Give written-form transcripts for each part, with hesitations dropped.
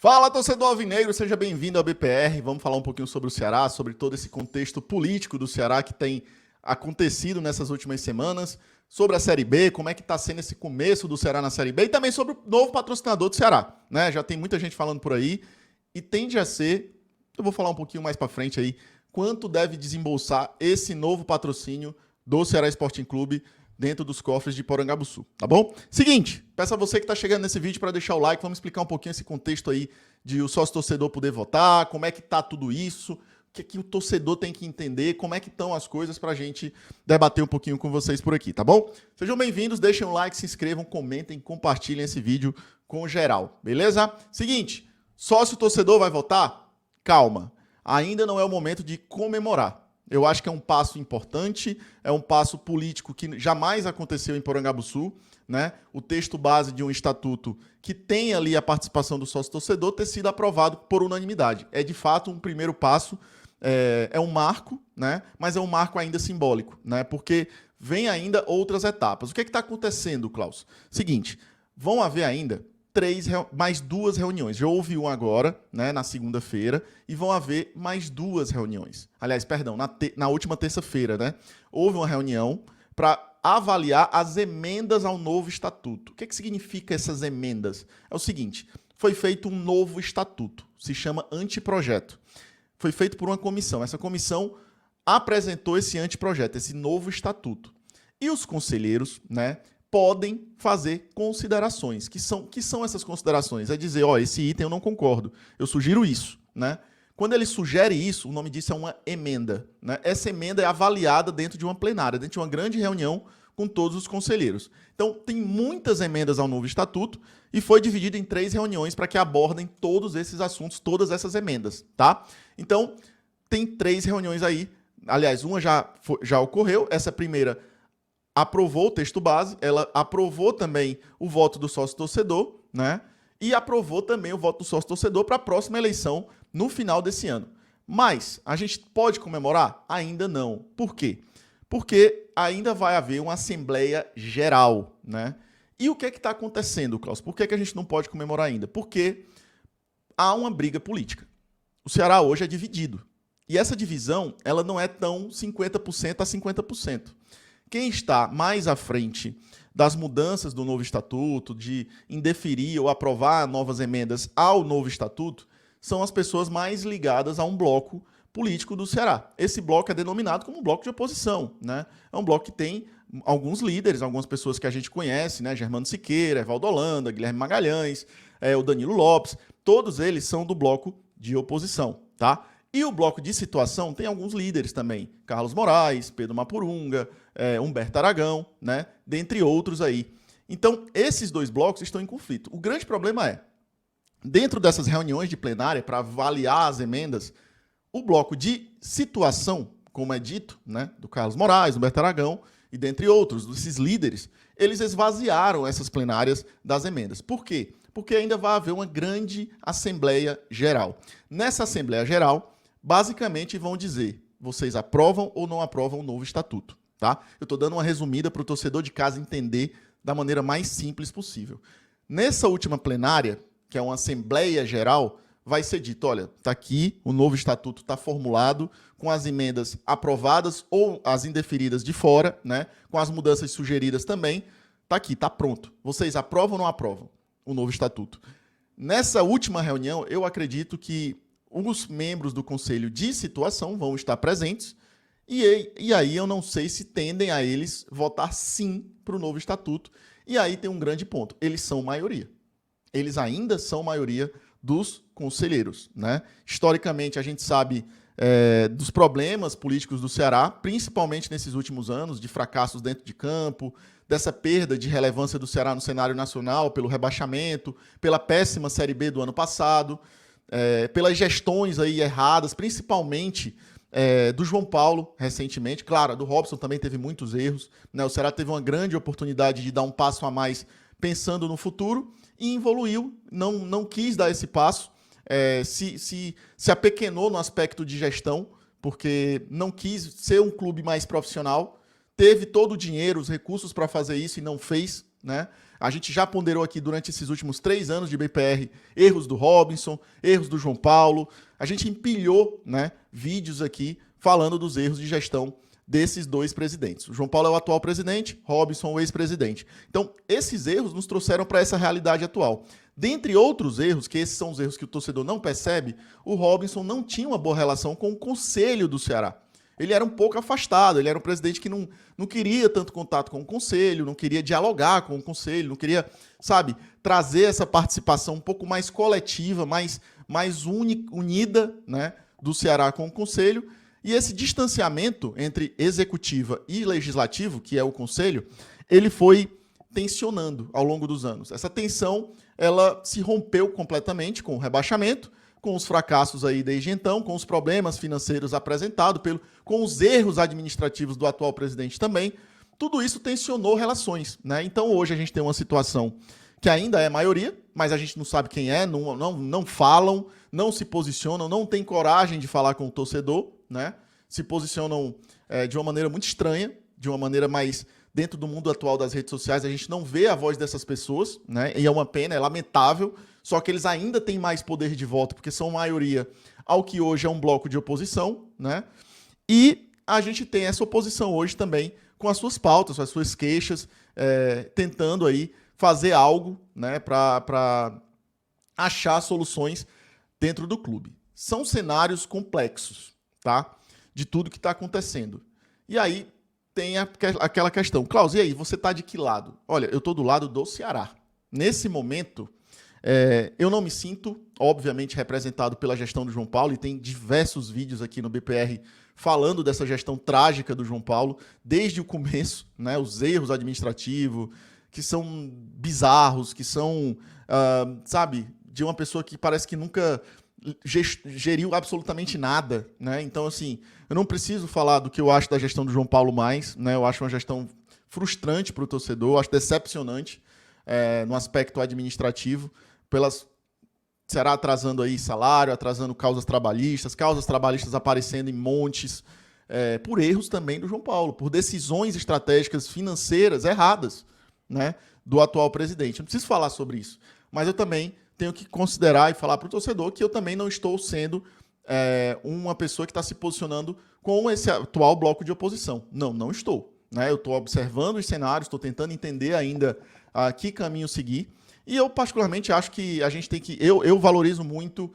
Fala, torcedor alvinegro, seja bem-vindo ao BPR. Vamos falar um pouquinho sobre o Ceará, sobre todo esse contexto político do Ceará que tem acontecido nessas últimas semanas, sobre a Série B, como é que está sendo esse começo do Ceará na Série B e também sobre o novo patrocinador do Ceará, né? Já tem muita gente falando por aí e tende a ser, eu vou falar um pouquinho mais para frente aí, quanto deve desembolsar esse novo patrocínio do Ceará Sporting Clube dentro dos cofres de Porangabuçu, tá bom? Seguinte, peço a você que está chegando nesse vídeo para deixar o like, vamos explicar um pouquinho esse contexto aí de o sócio-torcedor poder votar, como é que tá tudo isso, o que é que o torcedor tem que entender, como é que estão as coisas para a gente debater um pouquinho com vocês por aqui, tá bom? Sejam bem-vindos, deixem um like, se inscrevam, comentem, compartilhem esse vídeo com geral, beleza? Seguinte, sócio-torcedor vai votar? Calma, ainda não é o momento de comemorar. Eu acho que é um passo importante, é um passo político que jamais aconteceu em Porangabuçu, né? O texto base de um estatuto que tem ali a participação do sócio-torcedor ter sido aprovado por unanimidade. É de fato um primeiro passo, é um marco, né? Mas é um marco ainda simbólico, né? Porque vem ainda outras etapas. O que é que está acontecendo, Klaus? Seguinte, vão haver ainda mais duas reuniões. Já houve uma agora, né, na segunda-feira, e vão haver mais duas reuniões. Aliás, perdão, na última terça-feira, né? Houve uma reunião para avaliar as emendas ao novo estatuto. O que significa essas emendas? É o seguinte, foi feito um novo estatuto, se chama anteprojeto. Foi feito por uma comissão. Essa comissão apresentou esse anteprojeto, esse novo estatuto. E os conselheiros, né, podem fazer considerações. Que são essas considerações? É dizer, ó, esse item eu não concordo, eu sugiro isso, né? Quando ele sugere isso, o nome disso é uma emenda, né? Essa emenda é avaliada dentro de uma plenária, dentro de uma grande reunião com todos os conselheiros. Então, tem muitas emendas ao novo estatuto e foi dividido em 3 reuniões para que abordem todos esses assuntos, todas essas emendas, tá? Então, tem 3 reuniões aí. Aliás, uma já ocorreu, essa primeira aprovou o texto base, ela aprovou também o voto do sócio-torcedor, né? E aprovou também o voto do sócio-torcedor para a próxima eleição no final desse ano. Mas a gente pode comemorar? Ainda não. Por quê? Porque ainda vai haver uma Assembleia Geral, né? E o que é que está acontecendo, Klaus? Por que a gente não pode comemorar ainda? Porque há uma briga política. O Ceará hoje é dividido. E essa divisão, ela não é tão 50% a 50%. Quem está mais à frente das mudanças do novo estatuto, de indeferir ou aprovar novas emendas ao novo estatuto, são as pessoas mais ligadas a um bloco político do Ceará. Esse bloco é denominado como um bloco de oposição, né? É um bloco que tem alguns líderes, algumas pessoas que a gente conhece, né? Germano Siqueira, Evaldo Holanda, Guilherme Magalhães, o Danilo Lopes, todos eles são do bloco de oposição, tá? E o bloco de situação tem alguns líderes também, Carlos Moraes, Pedro Mapurunga, Humberto Aragão, né? Dentre outros aí. Então, esses 2 blocos estão em conflito. O grande problema é, dentro dessas reuniões de plenária, para avaliar as emendas, o bloco de situação, como é dito, né? Do Carlos Moraes, Humberto Aragão, e dentre outros, desses líderes, eles esvaziaram essas plenárias das emendas. Por quê? Porque ainda vai haver uma grande Assembleia Geral. Nessa Assembleia Geral, basicamente vão dizer, vocês aprovam ou não aprovam o novo estatuto, tá? Eu estou dando uma resumida para o torcedor de casa entender da maneira mais simples possível. Nessa última plenária, que é uma Assembleia Geral, vai ser dito, olha, está aqui, o novo estatuto está formulado, com as emendas aprovadas ou as indeferidas de fora, né? Com as mudanças sugeridas também, está aqui, está pronto. Vocês aprovam ou não aprovam o novo estatuto? Nessa última reunião, eu acredito que os membros do Conselho de Situação vão estar presentes e aí eu não sei se tendem a eles votar sim para o novo estatuto. E aí tem um grande ponto, eles são maioria. Eles ainda são maioria dos conselheiros, né? Historicamente, a gente sabe dos problemas políticos do Ceará, principalmente nesses últimos anos, de fracassos dentro de campo, dessa perda de relevância do Ceará no cenário nacional, pelo rebaixamento, pela péssima Série B do ano passado, pelas gestões aí erradas, principalmente do João Paulo, recentemente. Claro, a do Robson também teve muitos erros, né? O Ceará teve uma grande oportunidade de dar um passo a mais pensando no futuro e evoluiu, não quis dar esse passo, se apequenou no aspecto de gestão, porque não quis ser um clube mais profissional, teve todo o dinheiro, os recursos para fazer isso e não fez, né? A gente já ponderou aqui durante esses últimos 3 anos de BPR erros do Robinson, erros do João Paulo. A gente empilhou, né, vídeos aqui falando dos erros de gestão desses dois presidentes. O João Paulo é o atual presidente, Robinson o ex-presidente. Então, esses erros nos trouxeram para essa realidade atual. Dentre outros erros, que esses são os erros que o torcedor não percebe, o Robinson não tinha uma boa relação com o Conselho do Ceará. Ele era um pouco afastado, ele era um presidente que não queria tanto contato com o Conselho, não queria dialogar com o Conselho, não queria, sabe, trazer essa participação um pouco mais coletiva, mais unida, né, do Ceará com o Conselho. E esse distanciamento entre executiva e legislativo, que é o Conselho, ele foi tensionando ao longo dos anos. Essa tensão, ela se rompeu completamente com o rebaixamento, com os fracassos aí desde então, com os problemas financeiros apresentados, com os erros administrativos do atual presidente também. Tudo isso tensionou relações, né? Então hoje a gente tem uma situação que ainda é maioria, mas a gente não sabe quem é, não falam, não se posicionam, não têm coragem de falar com o torcedor, né? Se posicionam de uma maneira muito estranha, de uma maneira mais... Dentro do mundo atual das redes sociais, a gente não vê a voz dessas pessoas, né? E é uma pena, é lamentável, só que eles ainda têm mais poder de voto, porque são maioria ao que hoje é um bloco de oposição, né? E a gente tem essa oposição hoje também com as suas pautas, com as suas queixas, tentando aí fazer algo, né, para achar soluções dentro do clube. São cenários complexos, tá? De tudo que está acontecendo. E aí tem aquela questão. Klaus, e aí, você está de que lado? Olha, eu estou do lado do Ceará. Nesse momento, eu não me sinto, obviamente, representado pela gestão do João Paulo, e tem diversos vídeos aqui no BPR falando dessa gestão trágica do João Paulo, desde o começo, né, os erros administrativos, que são bizarros, que são, sabe, de uma pessoa que parece que nunca geriu absolutamente nada, né? Então, assim, eu não preciso falar do que eu acho da gestão do João Paulo mais, né? Eu acho uma gestão frustrante para o torcedor, eu acho decepcionante no aspecto administrativo, será atrasando aí salário, atrasando causas trabalhistas aparecendo em montes, por erros também do João Paulo, por decisões estratégicas financeiras erradas, né, do atual presidente. Eu não preciso falar sobre isso, mas eu também tenho que considerar e falar para o torcedor que eu também não estou sendo uma pessoa que está se posicionando com esse atual bloco de oposição. Não estou. Né? Eu estou observando os cenários, estou tentando entender ainda que caminho seguir. E eu, particularmente, acho que a gente tem que... Eu valorizo muito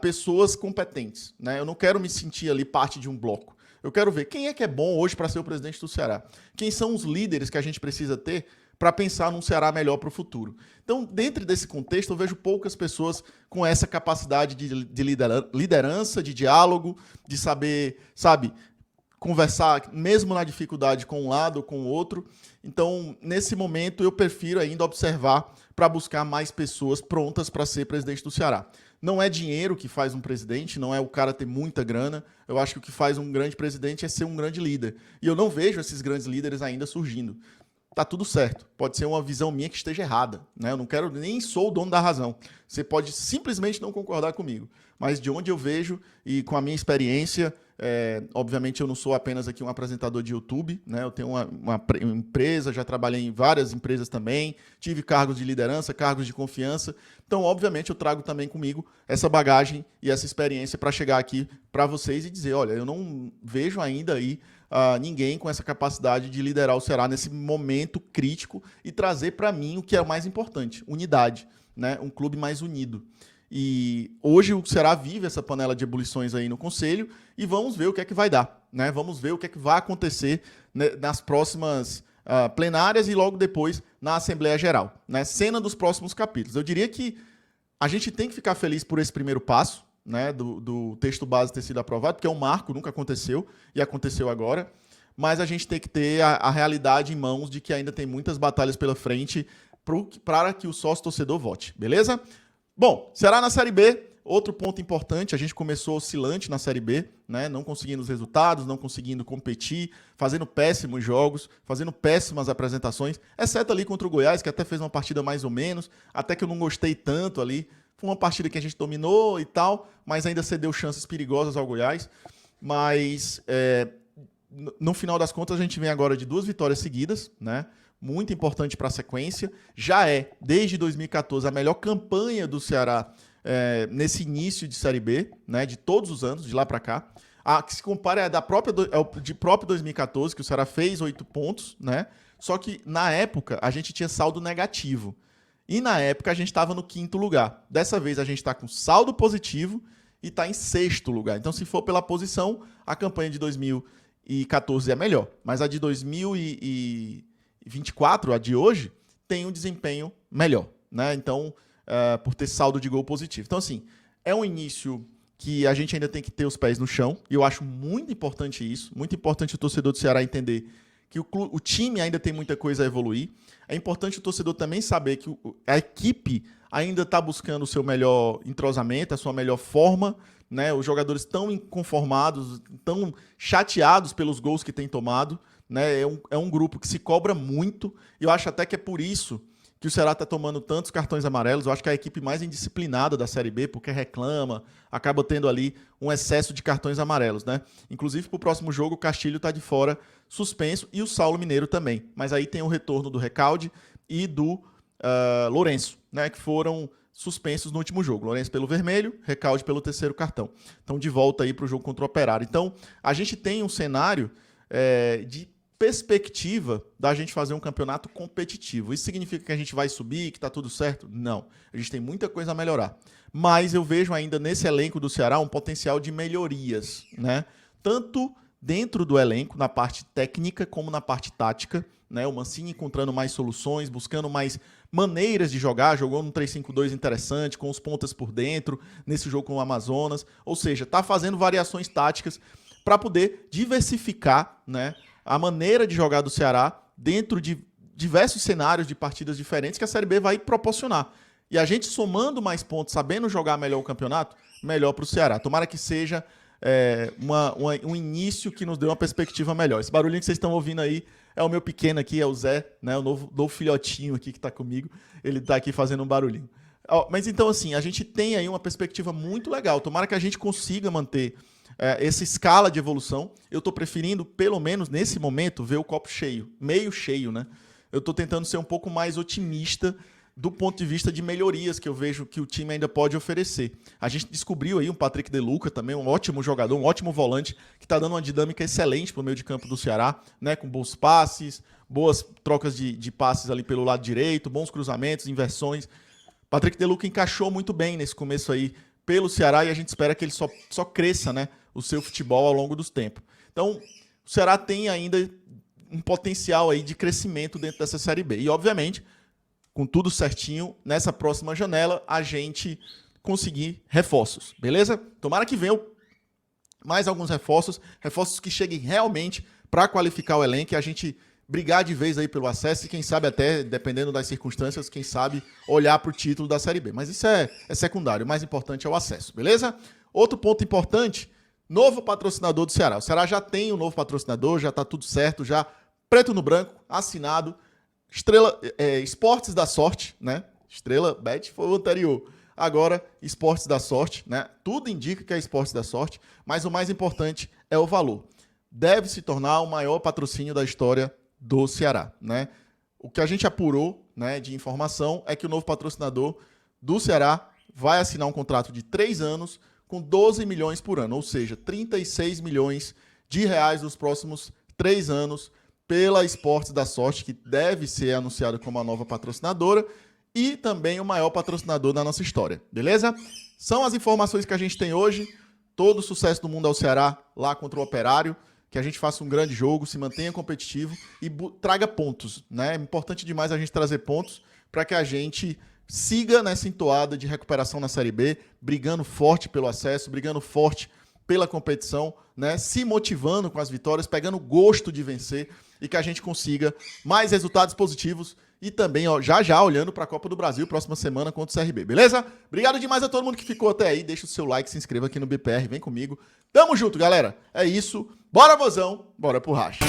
pessoas competentes. Né? Eu não quero me sentir ali parte de um bloco. Eu quero ver quem é que é bom hoje para ser o presidente do Ceará. Quem são os líderes que a gente precisa ter para pensar num Ceará melhor para o futuro. Então, dentro desse contexto, eu vejo poucas pessoas com essa capacidade de liderança, de diálogo, de saber, sabe, conversar, mesmo na dificuldade, com um lado ou com o outro. Então, nesse momento, eu prefiro ainda observar para buscar mais pessoas prontas para ser presidente do Ceará. Não é dinheiro que faz um presidente, não é o cara ter muita grana. Eu acho que o que faz um grande presidente é ser um grande líder. E eu não vejo esses grandes líderes ainda surgindo. Tá tudo certo. Pode ser uma visão minha que esteja errada, né? Eu não quero, nem sou o dono da razão. Você pode simplesmente não concordar comigo. Mas de onde eu vejo e com a minha experiência, obviamente eu não sou apenas aqui um apresentador de YouTube, né? Eu tenho uma empresa, já trabalhei em várias empresas também, tive cargos de liderança, cargos de confiança. Então, obviamente, eu trago também comigo essa bagagem e essa experiência para chegar aqui para vocês e dizer, olha, eu não vejo ainda aí ninguém com essa capacidade de liderar o Ceará nesse momento crítico e trazer para mim o que é o mais importante, unidade, né? Um clube mais unido. E hoje o Ceará vive essa panela de ebulições aí no Conselho e vamos ver o que é que vai dar, né? Vamos ver o que é que vai acontecer, né, nas próximas plenárias e logo depois na Assembleia Geral, né? Cena dos próximos capítulos. Eu diria que a gente tem que ficar feliz por esse primeiro passo, né, do texto base ter sido aprovado, porque é um marco, nunca aconteceu, e aconteceu agora, mas a gente tem que ter a realidade em mãos de que ainda tem muitas batalhas pela frente para que o sócio-torcedor vote, beleza? Bom, Ceará na Série B, outro ponto importante, a gente começou oscilante na Série B, né, não conseguindo os resultados, não conseguindo competir, fazendo péssimos jogos, fazendo péssimas apresentações, exceto ali contra o Goiás, que até fez uma partida mais ou menos, até que eu não gostei tanto ali. Foi uma partida que a gente dominou e tal, mas ainda cedeu chances perigosas ao Goiás. Mas, no final das contas, a gente vem agora de 2 vitórias seguidas, né? muito importante para a sequência. Já é, desde 2014, a melhor campanha do Ceará nesse início de Série B, né, de todos os anos, de lá para cá. A que se compara é de próprio 2014, que o Ceará fez 8 pontos, né? Só que, na época, a gente tinha saldo negativo. E, na época, a gente estava no 5º lugar. Dessa vez, a gente está com saldo positivo e está em 6º lugar. Então, se for pela posição, a campanha de 2014 é melhor. Mas a de 2024, a de hoje, tem um desempenho melhor, né? Então, por ter saldo de gol positivo. Então, assim, é um início que a gente ainda tem que ter os pés no chão, e eu acho muito importante isso, muito importante o torcedor do Ceará entender que o time ainda tem muita coisa a evoluir. É importante o torcedor também saber que a equipe ainda está buscando o seu melhor entrosamento, a sua melhor forma, né? Os jogadores estão inconformados, estão chateados pelos gols que têm tomado, né? É um grupo que se cobra muito, e eu acho até que é por isso que o Ceará está tomando tantos cartões amarelos. Eu acho que é a equipe mais indisciplinada da Série B, porque reclama, acaba tendo ali um excesso de cartões amarelos, né? Inclusive, para o próximo jogo, o Castilho está de fora, suspenso, e o Saulo Mineiro também. Mas aí tem o retorno do Recalde e do Lourenço, né? Que foram suspensos no último jogo. Lourenço pelo vermelho, Recalde pelo 3º cartão. Então, de volta aí para o jogo contra o Operário. Então, a gente tem um cenário de perspectiva da gente fazer um campeonato competitivo. Isso significa que a gente vai subir, que está tudo certo? Não. A gente tem muita coisa a melhorar. Mas eu vejo ainda nesse elenco do Ceará um potencial de melhorias, né? Tanto dentro do elenco, na parte técnica, como na parte tática, né? O Mancini encontrando mais soluções, buscando mais maneiras de jogar, jogou num 3-5-2 interessante, com os pontas por dentro, nesse jogo com o Amazonas. Ou seja, está fazendo variações táticas para poder diversificar, né, a maneira de jogar do Ceará dentro de diversos cenários de partidas diferentes que a Série B vai proporcionar. E a gente somando mais pontos, sabendo jogar melhor o campeonato, melhor para o Ceará. Tomara que seja um início que nos dê uma perspectiva melhor. Esse barulhinho que vocês estão ouvindo aí é o meu pequeno aqui, é o Zé, né, o novo filhotinho aqui que está comigo. Ele está aqui fazendo um barulhinho. Mas então, assim, a gente tem aí uma perspectiva muito legal. Tomara que a gente consiga manter essa escala de evolução. Eu estou preferindo, pelo menos nesse momento, ver o copo cheio, meio cheio, né? Eu estou tentando ser um pouco mais otimista do ponto de vista de melhorias que eu vejo que o time ainda pode oferecer. A gente descobriu aí um Patrick De Luca também, um ótimo jogador, um ótimo volante, que está dando uma dinâmica excelente para o meio de campo do Ceará, né? Com bons passes, boas trocas de passes ali pelo lado direito, bons cruzamentos, inversões. Patrick De Luca encaixou muito bem nesse começo aí pelo Ceará, e a gente espera que ele só cresça, né, o seu futebol ao longo dos tempos. Então, o Ceará tem ainda um potencial aí de crescimento dentro dessa Série B. E, obviamente, com tudo certinho, nessa próxima janela, a gente conseguir reforços, beleza? Tomara que venham mais alguns reforços que cheguem realmente para qualificar o elenco e a gente brigar de vez aí pelo acesso e quem sabe até, dependendo das circunstâncias, quem sabe olhar para o título da Série B. Mas isso é secundário, o mais importante é o acesso, beleza? Outro ponto importante, novo patrocinador do Ceará. O Ceará já tem um novo patrocinador, já está tudo certo, já preto no branco, assinado. Esportes da Sorte, né? Estrela Bet foi o anterior. Agora, Esportes da Sorte, né? Tudo indica que é Esportes da Sorte, mas o mais importante é o valor. Deve se tornar o maior patrocínio da história do Ceará, né? O que a gente apurou, né, de informação é que o novo patrocinador do Ceará vai assinar um contrato de 3 anos com 12 milhões por ano, ou seja, 36 milhões de reais nos próximos 3 anos pela Esportes da Sorte, que deve ser anunciado como a nova patrocinadora e também o maior patrocinador da nossa história, beleza? São as informações que a gente tem hoje. Todo o sucesso do mundo ao Ceará lá contra o Operário. Que a gente faça um grande jogo, se mantenha competitivo e traga pontos, né? É importante demais a gente trazer pontos para que a gente siga nessa entoada de recuperação na Série B, brigando forte pelo acesso, brigando forte pela competição, né? Se motivando com as vitórias, pegando gosto de vencer e que a gente consiga mais resultados positivos e também, já olhando para a Copa do Brasil, próxima semana contra o CRB, beleza? Obrigado demais a todo mundo que ficou até aí. Deixa o seu like, se inscreva aqui no BPR, vem comigo. Tamo junto, galera. É isso. Bora, vozão. Bora pro racha.